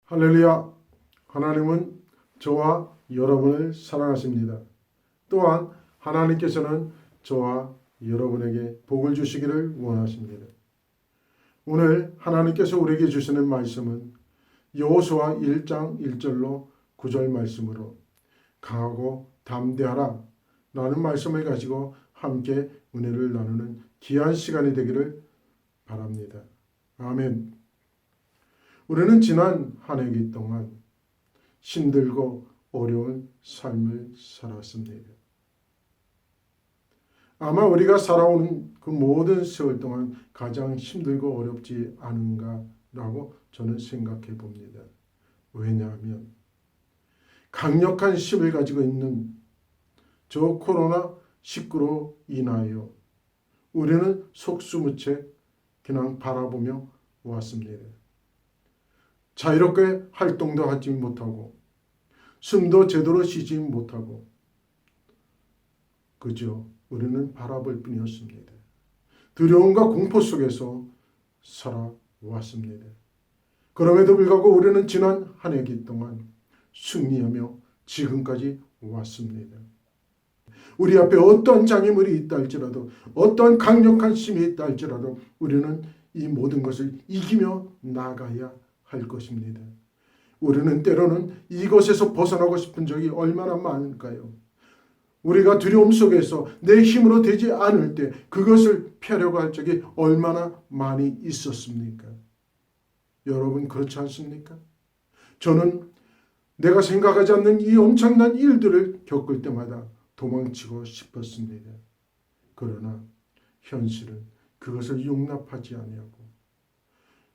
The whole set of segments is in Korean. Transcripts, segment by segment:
할렐루야! 하나님은 저와 여러분을 사랑하십니다. 또한 하나님께서는 저와 여러분에게 복을 주시기를 원하십니다. 오늘 하나님께서 우리에게 주시는 말씀은 여호수아 1장 1절로 9절 말씀으로 강하고 담대하라 라는 말씀을 가지고 함께 은혜를 나누는 귀한 시간이 되기를 바랍니다. 아멘. 우리는 지난 한 해기 동안 힘들고 어려운 삶을 살았습니다. 아마 우리가 살아오는 그 모든 세월 동안 가장 힘들고 어렵지 않은가라고 저는 생각해 봅니다. 왜냐하면 강력한 힘을 가지고 있는 저 코로나19로 인하여 우리는 속수무책 그냥 바라보며 왔습니다. 자유롭게 활동도 하지 못하고 숨도 제대로 쉬지 못하고 그저 우리는 바라볼 뿐이었습니다. 두려움과 공포 속에서 살아왔습니다. 그럼에도 불구하고 우리는 지난 한 해기 동안 승리하며 지금까지 왔습니다. 우리 앞에 어떤 장애물이 있다 할지라도 어떤 강력한 힘이 있다 할지라도 우리는 이 모든 것을 이기며 나가야 할 것입니다. 우리는 때로는 이것에서 벗어나고 싶은 적이 얼마나 많을까요? 우리가 두려움 속에서 내 힘으로 되지 않을 때 그것을 피하려고 할 적이 얼마나 많이 있었습니까? 여러분 그렇지 않습니까? 저는 내가 생각하지 않는 이 엄청난 일들을 겪을 때마다 도망치고 싶었습니다. 그러나 현실은 그것을 용납하지 아니하고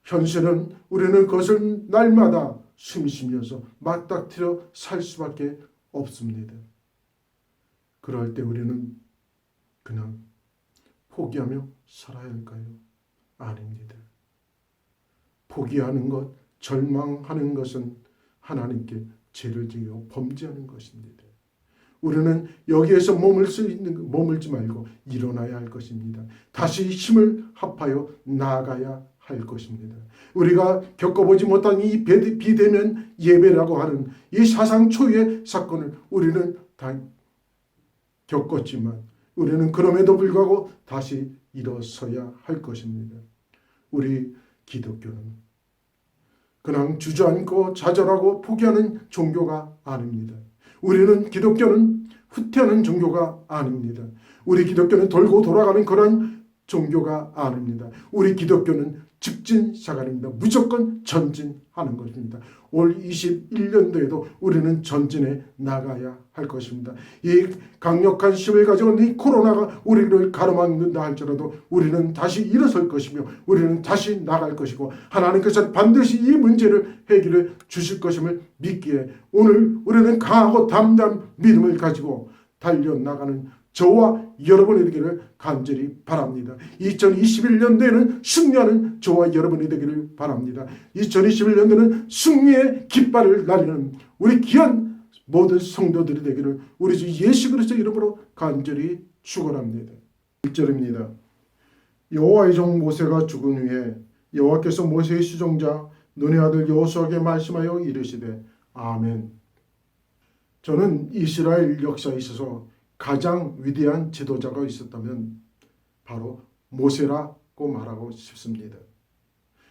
현실은 우리는 그것을 날마다 숨쉬면서 맞닥뜨려 살 수밖에 없습니다. 그럴 때 우리는 그냥 포기하며 살아야 할까요? 아닙니다. 포기하는 것, 절망하는 것은 하나님께 죄를 지어 범죄하는 것입니다. 우리는 여기에서 머물지 말고 일어나야 할 것입니다. 다시 힘을 합하여 나아가야 할 것입니다. 우리가 겪어보지 못한 이 비대면 예배라고 하는 이 사상 초유의 사건을 우리는 다 겪었지만 우리는 그럼에도 불구하고 다시 일어서야 할 것입니다. 우리 기독교는 그냥 주저앉고 좌절하고 포기하는 종교가 아닙니다. 우리는 기독교는 후퇴하는 종교가 아닙니다. 우리 기독교는 돌고 돌아가는 그런 종교가 아닙니다. 우리 기독교는 직진사관입니다. 무조건 전진하는 것입니다. 올 21년도에도 우리는 전진해 나가야 할 것입니다. 이 강력한 힘을 가지고 이 코로나가 우리를 가로막는다 할지라도 우리는 다시 일어설 것이며 우리는 다시 나갈 것이고 하나님께서 반드시 이 문제를 해결해 주실 것임을 믿기에 오늘 우리는 강하고 담대한 믿음을 가지고 달려나가는 저와 여러분이 되기를 간절히 바랍니다. 2021년도에는 승리하는 저와 여러분이 되기를 바랍니다. 2021년도에는 승리의 깃발을 날리는 우리 귀한 모든 성도들이 되기를 우리 주 예수 그리스도 이름으로 간절히 축원합니다. 1절입니다. 여호와의 종 모세가 죽은 후에 여호와께서 모세의 수종자 눈의 아들 여호수아에게 말씀하여 이르시되 아멘. 저는 이스라엘 역사에 있어서 가장 위대한 지도자가 있었다면 바로 모세라고 말하고 싶습니다.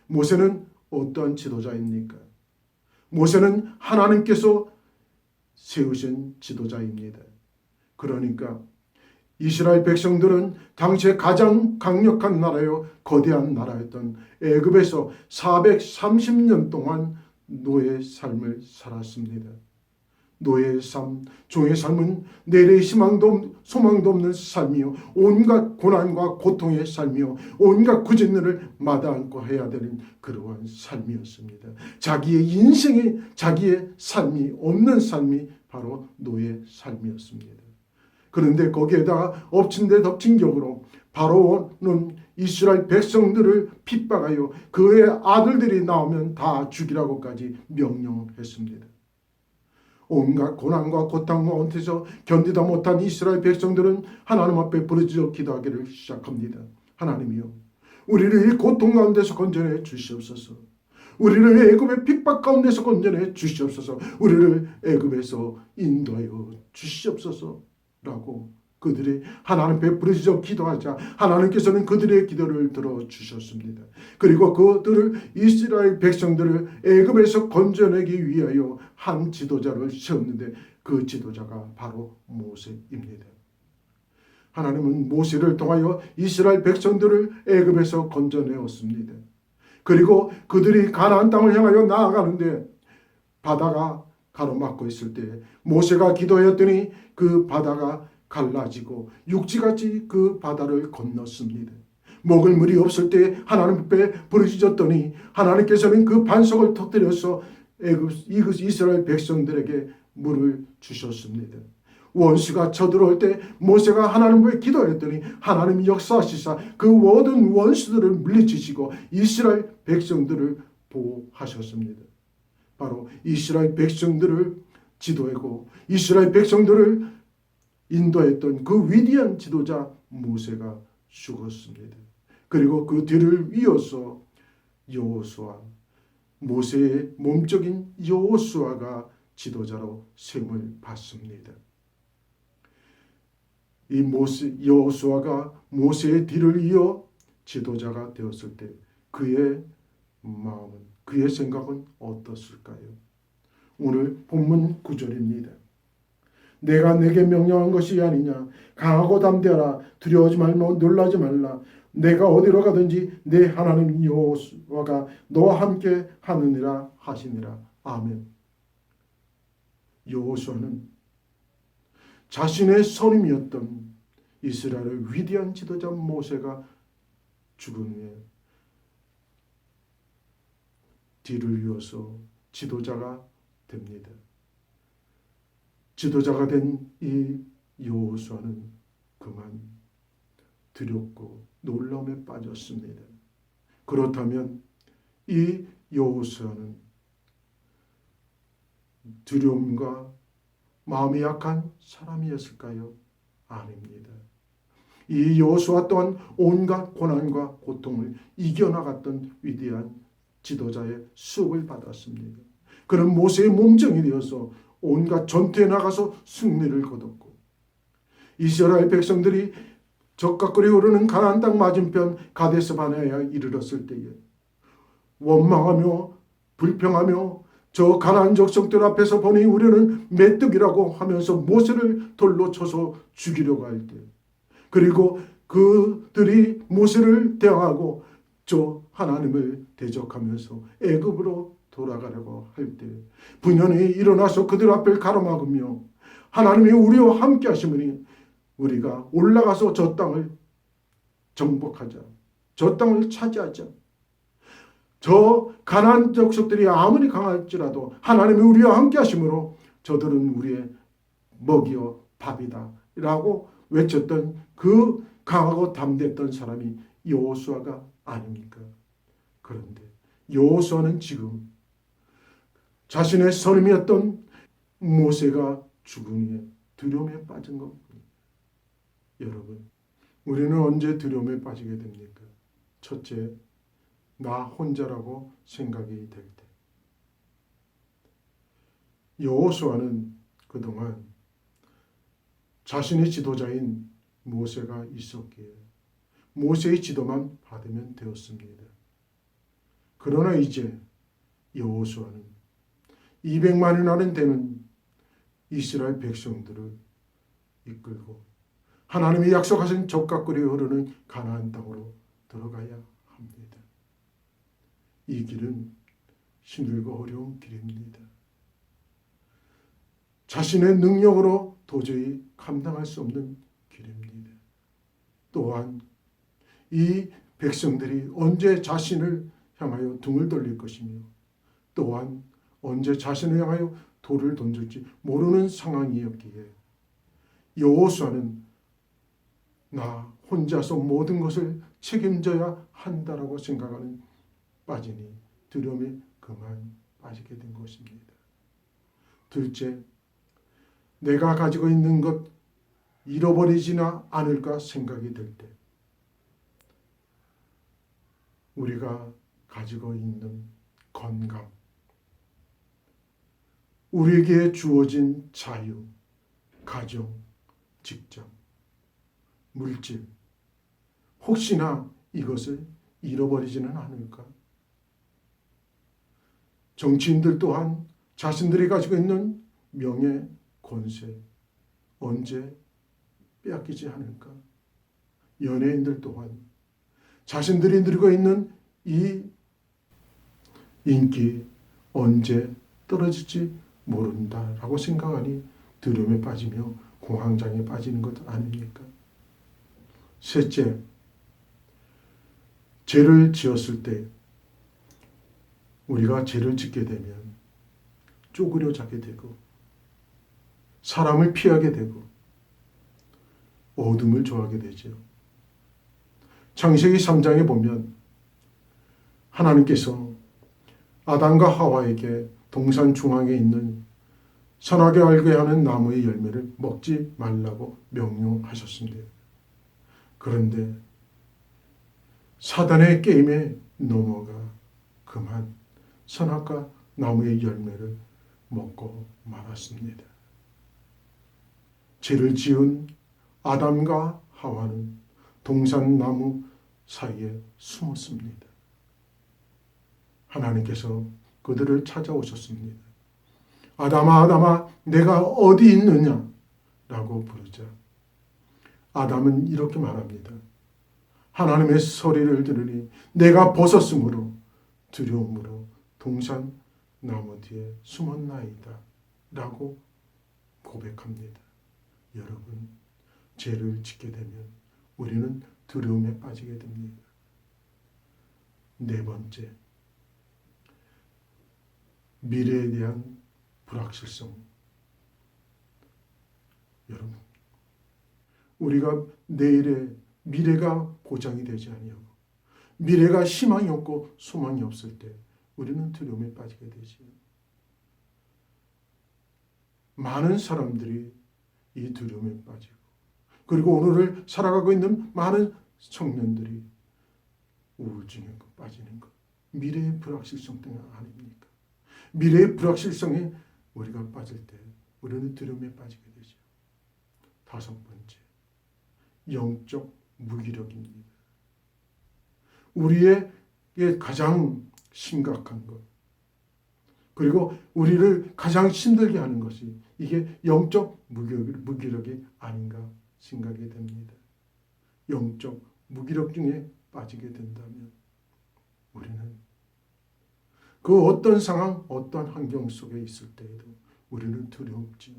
모세는 어떤 지도자입니까? 모세는 하나님께서 세우신 지도자입니다. 그러니까 이스라엘 백성들은 당시에 가장 강력한 나라요 거대한 나라였던 애굽에서 430년 동안 노예의 삶을 살았습니다. 노예의 삶, 종의 삶은 내래의 희망도 소망도 없는 삶이요 온갖 고난과 고통의 삶이요 온갖 구진들을 마다않고 해야 되는 그러한 삶이었습니다. 자기의 인생에 자기의 삶이 없는 삶이 바로 노예의 삶이었습니다. 그런데 거기에다가 엎친 데 덮친 격으로 바로는 이스라엘 백성들을 핍박하여 그의 아들들이 나오면 다 죽이라고까지 명령했습니다. 온갖 고난과 고통 가운데서 견디다 못한 이스라엘 백성들은 하나님 앞에 부르짖어 기도하기를 시작합니다. 하나님이여, 우리를 이 고통 가운데서 건져내 주시옵소서. 우리를 애굽의 핍박 가운데서 건져내 주시옵소서. 우리를 애굽에서 인도하여 주시옵소서라고 그들이 하나님 앞에 부르짖어 기도하자 하나님께서는 그들의 기도를 들어주셨습니다. 그리고 그들을 이스라엘 백성들을 애굽에서 건져내기 위하여 한 지도자를 세웠는데 그 지도자가 바로 모세입니다. 하나님은 모세를 통하여 이스라엘 백성들을 애굽에서 건져내었습니다. 그리고 그들이 가나안 땅을 향하여 나아가는데 바다가 가로막고 있을 때 모세가 기도했더니 그 바다가 갈라지고 육지같이 그 바다를 건넜습니다. 먹을 물이 없을 때 하나님 앞에 부르짖었더니 하나님께서는 그 반석을 터뜨려서 이스라엘 백성들에게 물을 주셨습니다. 원수가 쳐들어올 때 모세가 하나님 앞에 기도했더니 하나님이 역사하시사 그 모든 원수들을 물리치시고 이스라엘 백성들을 보호하셨습니다. 바로 이스라엘 백성들을 지도하고 이스라엘 백성들을 인도했던 그 위대한 지도자 모세가 죽었습니다. 그리고 그 뒤를 이어서 여호수아, 모세의 몸적인 여호수아가 지도자로 세움을 받습니다. 이 여호수아가 모세의 뒤를 이어 지도자가 되었을 때 그의 마음은, 그의 생각은 어떻을까요? 오늘 본문 9절입니다. 내가 내게 명령한 것이 아니냐. 강하고 담대하라. 두려워하지 말며 놀라지 말라. 내가 어디로 가든지 내 하나님 여호와가 너와 함께 하느니라 하시니라. 아멘. 여호수아는 자신의 선임이었던 이스라엘의 위대한 지도자 모세가 죽은 후에 뒤를 이어서 지도자가 됩니다. 지도자가 된 이 여호수아는 그만 두렵고 놀라움에 빠졌습니다. 그렇다면 이 여호수아는 두려움과 마음이 약한 사람이었을까요? 아닙니다. 이 여호수아 또한 온갖 고난과 고통을 이겨나갔던 위대한 지도자의 수업을 받았습니다. 그는 모세의 몸종이 되어서 온갖 전투에 나가서 승리를 거뒀고 이스라엘 백성들이 적각거리 오르는 가나안 땅 맞은편 가데스 바네아에 이르렀을 때에 원망하며 불평하며 저 가나안 족속들 앞에서 보니 우리는 메뚜기라고 하면서 모세를 돌로 쳐서 죽이려고 할 때, 그리고 그들이 모세를 대항하고 저 하나님을 대적하면서 애굽으로 돌아가려고 할 때 분연히 일어나서 그들 앞을 가로막으며 하나님이 우리와 함께 하시므니 우리가 올라가서 저 땅을 정복하자, 저 땅을 차지하자. 저 가나안 족속들이 아무리 강할지라도 하나님이 우리와 함께 하심으로 저들은 우리의 먹이요 밥이다 라고 외쳤던 그 강하고 담대했던 사람이 여호수아가 아닙니까? 그런데 여호수아는 지금 자신의 선임이었던 모세가 죽은 후에 두려움에 빠진 겁니다. 여러분, 우리는 언제 두려움에 빠지게 됩니까? 첫째, 나 혼자라고 생각이 될 때. 여호수아는 그동안 자신의 지도자인 모세가 있었기에 모세의 지도만 받으면 되었습니다. 그러나 이제 여호수아는 200만이나 되는 이스라엘 백성들을 이끌고 하나님이 약속하신 적각거리 흐르는 가나안 땅으로 들어가야 합니다. 이 길은 힘들고 어려운 길입니다. 자신의 능력으로 도저히 감당할 수 없는 길입니다. 또한 이 백성들이 언제 자신을 향하여 등을 돌릴 것이며 또한 언제 자신을 향하여 돌을 던질지 모르는 상황이었기에 여호수아는 나 혼자서 모든 것을 책임져야 한다라고 생각하는 빠지니 두려움에 그만 빠지게 된 것입니다. 둘째, 내가 가지고 있는 것 잃어버리지나 않을까 생각이 들 때 우리가 가지고 있는 건강, 우리에게 주어진 자유, 가정, 직장, 물질, 혹시나 이것을 잃어버리지는 않을까? 정치인들 또한 자신들이 가지고 있는 명예, 권세, 언제 빼앗기지 않을까? 연예인들 또한 자신들이 누리고 있는 이 인기 언제 떨어질지 모른다라고 생각하니 두려움에 빠지며 공황장애에 빠지는 것 아닙니까? 셋째, 죄를 지었을 때 우리가 죄를 짓게 되면 쪼그려 자게 되고 사람을 피하게 되고 어둠을 좋아하게 되죠. 창세기 3장에 보면 하나님께서 아담과 하와에게 동산 중앙에 있는 선하게 알게 하는 나무의 열매를 먹지 말라고 명령하셨습니다. 그런데 사단의 게임에 넘어가 그만 선악과 나무의 열매를 먹고 말았습니다. 죄를 지은 아담과 하와는 동산나무 사이에 숨었습니다. 하나님께서 그들을 찾아오셨습니다. 아담아, 아담아, 내가 어디 있느냐? 라고 부르자 아담은 이렇게 말합니다. 하나님의 소리를 들으니 내가 벗었으므로 두려움으로 동산나무 뒤에 숨었나이다. 라고 고백합니다. 여러분, 죄를 짓게 되면 우리는 두려움에 빠지게 됩니다. 네 번째, 미래에 대한 불확실성. 여러분, 우리가 내일의 미래가 보장이 되지 아니하고 미래가 희망이 없고 소망이 없을 때 우리는 두려움에 빠지게 되지요. 많은 사람들이 이 두려움에 빠지고 그리고 오늘을 살아가고 있는 많은 청년들이 우울증에 빠지는 것. 미래의 불확실성 때문 아닙니까? 미래의 불확실성에 우리가 빠질 때 우리는 두려움에 빠지게 되죠. 다섯 번째, 영적 무기력입니다. 우리에게 가장 심각한 것, 그리고 우리를 가장 힘들게 하는 것이 이게 영적 무기력이 아닌가 생각이 됩니다. 영적 무기력 중에 빠지게 된다면 우리는 그 어떤 상황, 어떤 환경 속에 있을 때에도 우리는 두렵지요.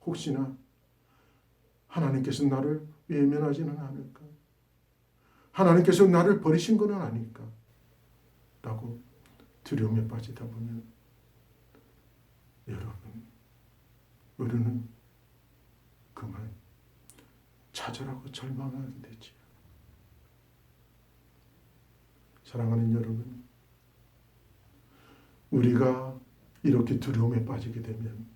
혹시나 하나님께서 나를 외면하지는 않을까? 하나님께서 나를 버리신 것은 아닐까? 라고 두려움에 빠지다 보면 여러분, 우리는 그만 좌절하고 절망하게 되지요. 사랑하는 여러분, 우리가 이렇게 두려움에 빠지게 되면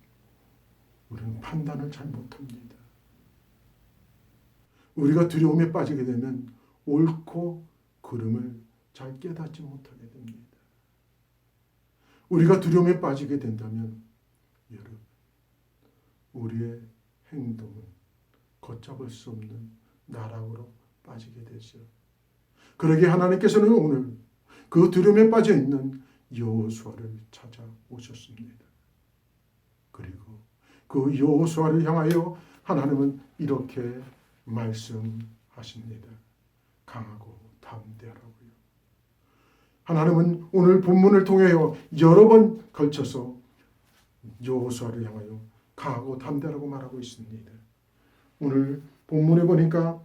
우리는 판단을 잘 못합니다. 우리가 두려움에 빠지게 되면 옳고 그름을 잘 깨닫지 못하게 됩니다. 우리가 두려움에 빠지게 된다면 여러분, 우리의 행동은 걷잡을 수 없는 나락으로 빠지게 되죠. 그러기에 하나님께서는 오늘 그 두려움에 빠져 있는 여호수아를 찾아오셨습니다. 그리고 그 여호수아를 향하여 하나님은 이렇게 말씀하십니다. 강하고 담대하라고요. 하나님은 오늘 본문을 통하여 여러 번 걸쳐서 여호수아를 향하여 강하고 담대하라고 말하고 있습니다. 오늘 본문에 보니까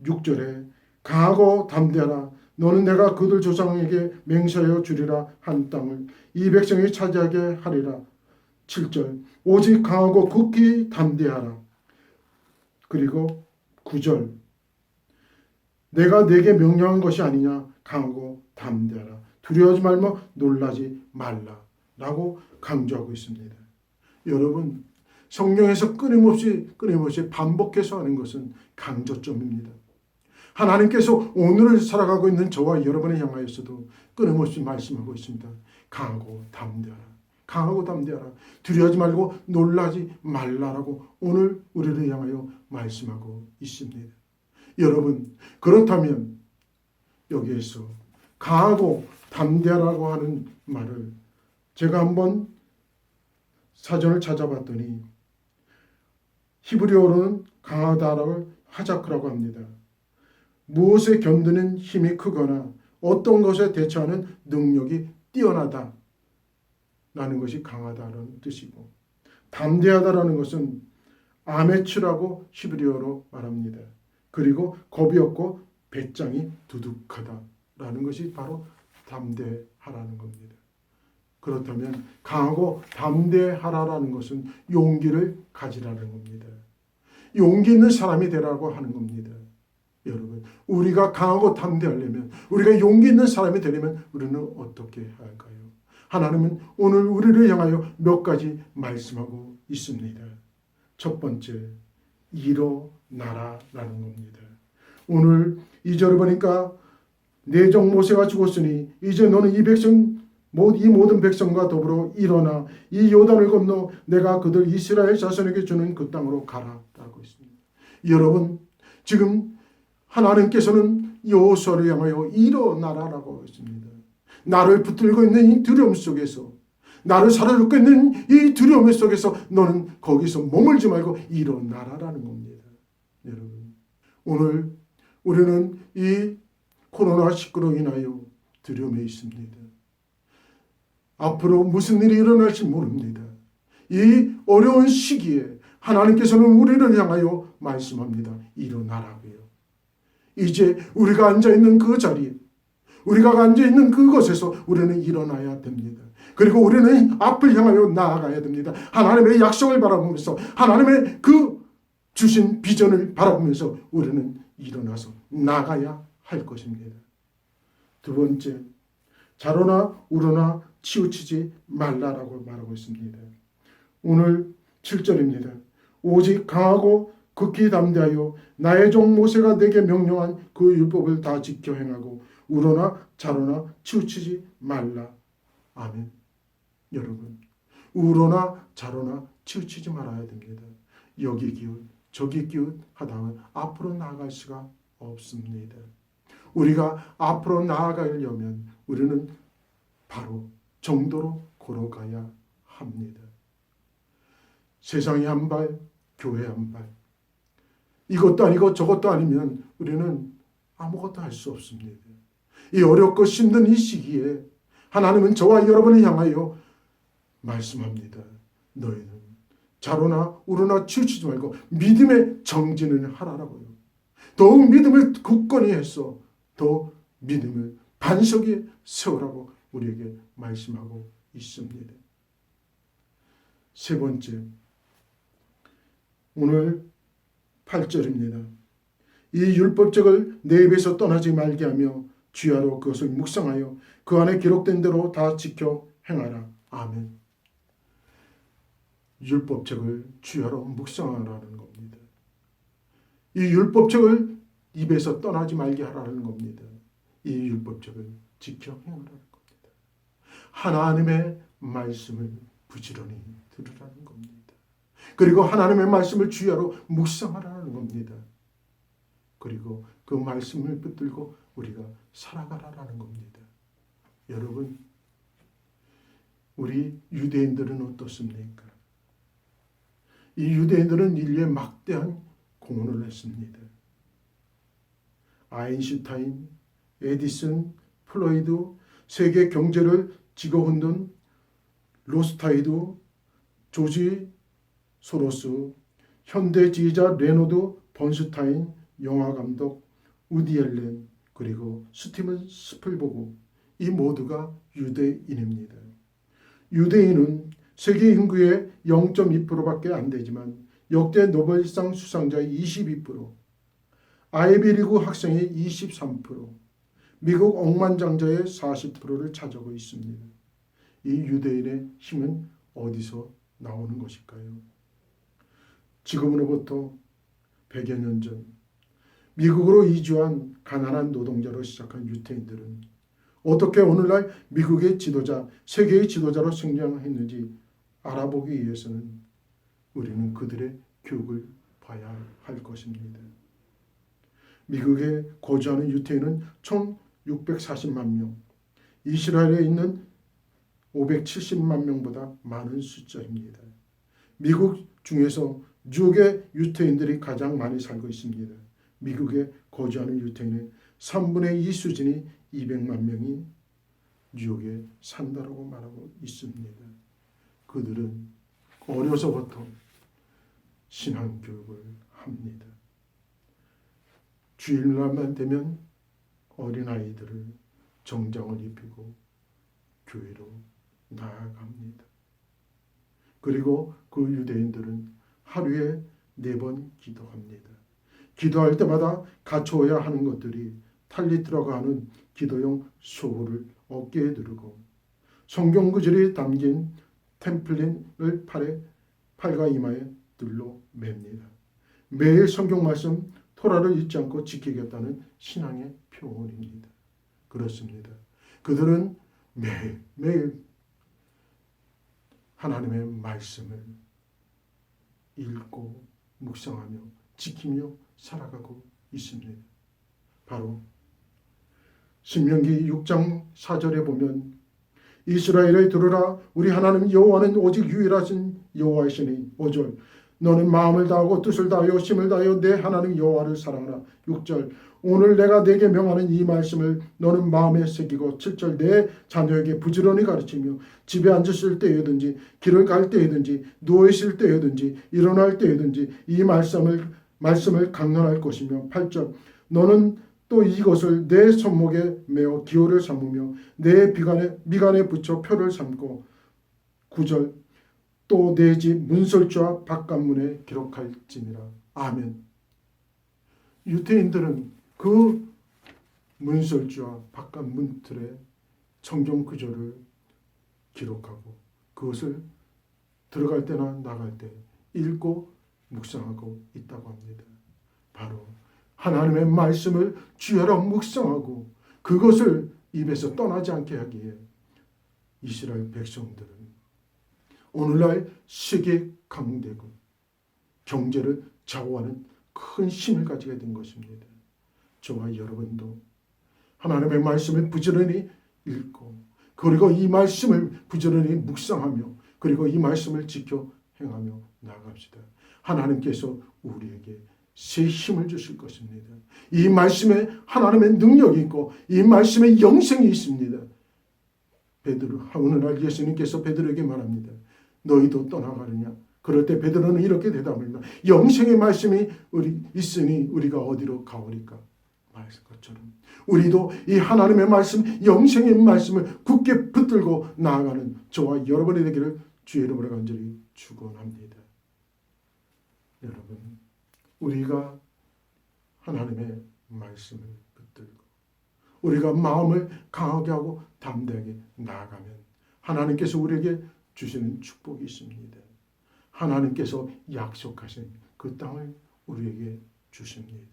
6절에 강하고 담대하라. 너는 내가 그들 조상에게 맹세하여 주리라 한 땅을 이 백성이 차지하게 하리라. 7절 오직 강하고 극히 담대하라. 그리고 9절 내가 내게 명령한 것이 아니냐. 강하고 담대하라. 두려워하지 말며 놀라지 말라. 라고 강조하고 있습니다. 여러분, 성경에서 끊임없이 반복해서 하는 것은 강조점입니다. 하나님께서 오늘을 살아가고 있는 저와 여러분을 향하여서도 끊임없이 말씀하고 있습니다. 강하고 담대하라. 강하고 담대하라. 두려워하지 말고 놀라지 말라라고 오늘 우리를 향하여 말씀하고 있습니다. 여러분, 그렇다면 여기에서 강하고 담대하라고 하는 말을 제가 한번 사전을 찾아봤더니 히브리어로는 강하다라고 하자크라고 합니다. 무엇에 견디는 힘이 크거나 어떤 것에 대처하는 능력이 뛰어나다 라는 것이 강하다라는 뜻이고, 담대하다라는 것은 아메츠라고 히브리어로 말합니다. 그리고 겁이 없고 배짱이 두둑하다라는 것이 바로 담대하라는 겁니다. 그렇다면 강하고 담대하라라는 것은 용기를 가지라는 겁니다. 용기 있는 사람이 되라고 하는 겁니다. 여러분, 우리가 강하고 담대하려면, 우리가 용기 있는 사람이 되려면 우리는 어떻게 할까요? 하나님은 오늘 우리를 향하여 몇 가지 말씀하고 있습니다. 첫 번째, 일어나라라는 겁니다. 오늘 2절을 보니까 내 종 모세가 죽었으니 이제 너는 이 모든 백성과 더불어 일어나 이 요단을 건너 내가 그들 이스라엘 자손에게 주는 그 땅으로 가라라고 있습니다. 여러분, 지금 하나님께서는 여호수아를 향하여 일어나라라고 하고 있습니다. 나를 붙들고 있는 이 두려움 속에서, 나를 사로잡고 있는 이 두려움 속에서 너는 거기서 머물지 말고 일어나라라는 겁니다. 여러분, 오늘 우리는 이 코로나19로 인하여 두려움에 있습니다. 앞으로 무슨 일이 일어날지 모릅니다. 이 어려운 시기에 하나님께서는 우리를 향하여 말씀합니다. 일어나라고요. 이제 우리가 앉아있는 그 자리에, 우리가 앉아있는 그곳에서 우리는 일어나야 됩니다. 그리고 우리는 앞을 향하여 나아가야 됩니다. 하나님의 약속을 바라보면서, 하나님의 그 주신 비전을 바라보면서 우리는 일어나서 나가야 할 것입니다. 두 번째, 자로나 우러나 치우치지 말라라고 말하고 있습니다. 오늘 7절입니다. 오직 강하고 극히 담대하여 나의 종 모세가 내게 명령한 그 율법을 다 지켜 행하고 우러나 자로나 치우치지 말라. 아멘. 여러분, 우러나 자로나 치우치지 말아야 됩니다. 여기 기웃 저기 기웃 하다가 앞으로 나아갈 수가 없습니다. 우리가 앞으로 나아가려면 우리는 바로 정도로 걸어가야 합니다. 세상이 한 발, 교회 한 발. 이것도 아니고 저것도 아니면 우리는 아무것도 할 수 없습니다. 이 어렵고 힘든 이 시기에 하나님은 저와 여러분을 향하여 말씀합니다. 너희는 자로나 우러나 치우치지 말고 믿음의 정진을 하라라고요. 더욱 믿음을 굳건히 해서 더 믿음을 반석에 세우라고 우리에게 말씀하고 있습니다. 세 번째, 오늘 8절입니다. 이 율법책을 내 입에서 떠나지 말게 하며 주야로 그것을 묵상하여 그 안에 기록된 대로 다 지켜 행하라. 아멘. 율법책을 주야로 묵상하라는 겁니다. 이 율법책을 입에서 떠나지 말게 하라는 겁니다. 이 율법책을 지켜 행하라는 겁니다. 하나님의 말씀을 부지런히 들으라는 겁니다. 그리고 하나님의 말씀을 주야로 묵상하라는 겁니다. 그리고 그 말씀을 붙들고 우리가 살아가라는 겁니다. 여러분, 우리 유대인들은 어떻습니까? 이 유대인들은 인류에 막대한 공헌을 했습니다. 아인슈타인, 에디슨, 플로이드, 세계 경제를 지고 흔든 로스타이드, 조지 소로스, 현대지휘자 레노드, 번슈타인, 영화감독 우디 앨런, 그리고 스티븐 스필버그, 이 모두가 유대인입니다. 유대인은 세계 인구의 0.2%밖에 안 되지만 역대 노벨상 수상자의 22%, 아이비리그 학생의 23%, 미국 억만장자의 40%를 차지하고 있습니다. 이 유대인의 힘은 어디서 나오는 것일까요? 지금으로부터 100여 년 전 미국으로 이주한 가난한 노동자로 시작한 유태인들은 어떻게 오늘날 미국의 지도자, 세계의 지도자로 성장했는지 알아보기 위해서는 우리는 그들의 교육을 봐야 할 것입니다. 미국에 거주하는 유태인은 총 640만 명, 이스라엘에 있는 570만 명보다 많은 숫자입니다. 미국 중에서 뉴욕의 유태인들이 가장 많이 살고 있습니다. 미국에 거주하는 유태인의 3분의 2 수준이 200만 명이 뉴욕에 산다라고 말하고 있습니다. 그들은 어려서부터 신앙교육을 합니다. 주일날만 되면 어린아이들을 정장을 입히고 교회로 나아갑니다. 그리고 그 유대인들은 하루에 4번 기도합니다. 기도할 때마다 갖춰야 하는 것들이 탈리트라고 하는 기도용 소울을 어깨에 두르고 성경 구절이 담긴 템플린을 팔과 이마에 둘러 맵니다. 매일 성경 말씀 토라를 잊지 않고 지키겠다는 신앙의 표현입니다. 그렇습니다. 그들은 매일 하나님의 말씀을 읽고 묵상하며 지키며 살아가고 있습니다. 바로 신명기 6장 4절에 보면 이스라엘에 들으라 우리 하나님 여호와는 오직 유일하신 여호와이시니 5절 너는 마음을 다하고 뜻을 다하여 힘을 다하여 내 하나님 여호와를 사랑하라. 6절 오늘 내가 네게 명하는 이 말씀을 너는 마음에 새기고 7절 내 자녀에게 부지런히 가르치며 집에 앉았을 때에든지 길을 갈 때에든지 누워 있을 때에든지 일어날 때에든지 이 말씀을 강론할 것이며 8절 너는 또 이것을 내 손목에 메어 기호를 삼으며 내 미간에 붙여 표를 삼고 9절 또 내 집 문설주와 바깥문에 기록할지니라. 아멘. 유태인들은 그 문설주와 바깥문틀에 성경 구절을 기록하고 그것을 들어갈 때나 나갈 때 읽고 묵상하고 있다고 합니다. 바로 하나님의 말씀을 주야로 묵상하고 그것을 입에서 떠나지 않게 하기에 이스라엘 백성들은 오늘날 세계 강대국 경제를 좌우하는 큰 힘을 가지게 된 것입니다. 저와 여러분도 하나님의 말씀을 부지런히 읽고 그리고 이 말씀을 부지런히 묵상하며 그리고 이 말씀을 지켜 행하며 나아갑시다. 하나님께서 우리에게 새 힘을 주실 것입니다. 이 말씀에 하나님의 능력이 있고 이 말씀에 영생이 있습니다. 오늘날 예수님께서 베드로에게 말합니다. 너희도 떠나가느냐? 그럴 때 베드로는 이렇게 대답합니다. 영생의 말씀이 있으니 우리가 어디로 가오리까? 말씀 것처럼 우리도 이 하나님의 말씀, 영생의 말씀을 굳게 붙들고 나아가는 저와 여러분이 되기를 주의 이름으로 간절히 축원합니다. 여러분, 우리가 하나님의 말씀을 붙들고 우리가 마음을 강하게 하고 담대하게 나아가면 하나님께서 우리에게 주시는 축복이 있습니다. 하나님께서 약속하신 그 땅을 우리에게 주십니다.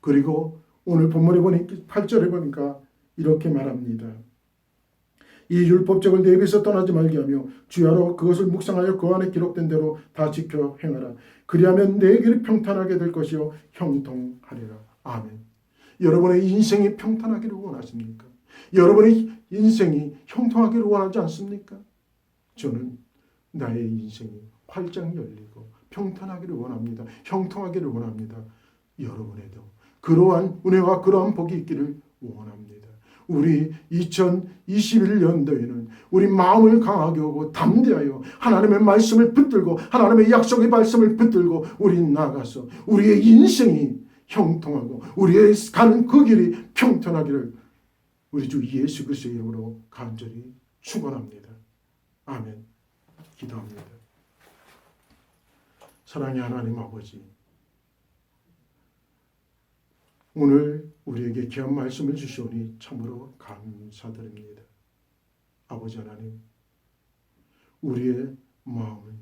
그리고 오늘 본문에 보니까 8절에 보니까 이렇게 말합니다. 이 율법책을 내 입에서 떠나지 말게 하며 주야로 그것을 묵상하여 그 안에 기록된 대로 다 지켜 행하라. 그리하면 내 길이 평탄하게 될 것이요 형통하리라. 아멘. 여러분의 인생이 평탄하기를 원하십니까? 여러분의 인생이 형통하기를 원하지 않습니까? 저는 나의 인생이 활짝 열리고 평탄하기를 원합니다. 형통하기를 원합니다. 여러분에도 그러한 은혜와 그러한 복이 있기를 원합니다. 우리 2021년도에는 우리 마음을 강하게 하고 담대하여 하나님의 말씀을 붙들고 하나님의 약속의 말씀을 붙들고 우리 나가서 우리의 인생이 형통하고 우리의 가는 그 길이 평탄하기를 우리 주 예수 그리스도의 이름으로 간절히 축원합니다. 아멘. 기도합니다. 사랑의 하나님 아버지, 오늘 우리에게 귀한 말씀을 주시오니 참으로 감사드립니다. 아버지 하나님, 우리의 마음을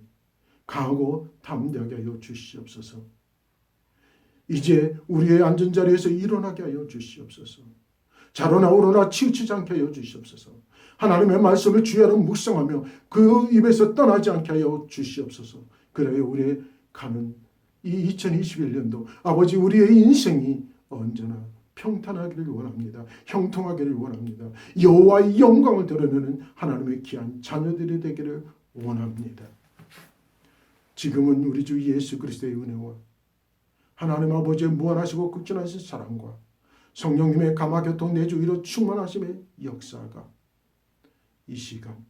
강하고 담대하게 하여 주시옵소서. 이제 우리의 앉은 자리에서 일어나게 하여 주시옵소서. 자로나 오로나 치우치지 않게 하여 주시옵소서. 하나님의 말씀을 주야로 묵상하며 그 입에서 떠나지 않게 하여 주시옵소서. 그래야 우리의 가는 이 2021년도 아버지 우리의 인생이 언제나 평탄하기를 원합니다. 형통하기를 원합니다. 여호와의 영광을 드러내는 하나님의 귀한 자녀들이 되기를 원합니다. 지금은 우리 주 예수 그리스도의 은혜와 하나님 아버지의 무한하시고 극진하신 사랑과 성령님의 감화교통 내주위로 충만하심의 역사가 이 시간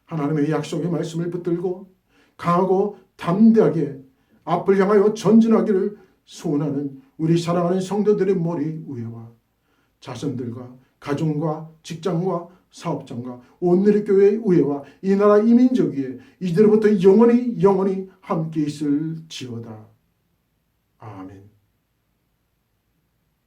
하나님의 약속의 말씀을 붙들고 강하고 담대하게 앞을 향하여 전진하기를 소원하는 우리 사랑하는 성도들의 머리 위에와 자손들과 가정과 직장과 사업장과 온누리 교회의 위에와 이 나라 이민족 위에 이제로부터 영원히 함께 있을지어다. 아멘.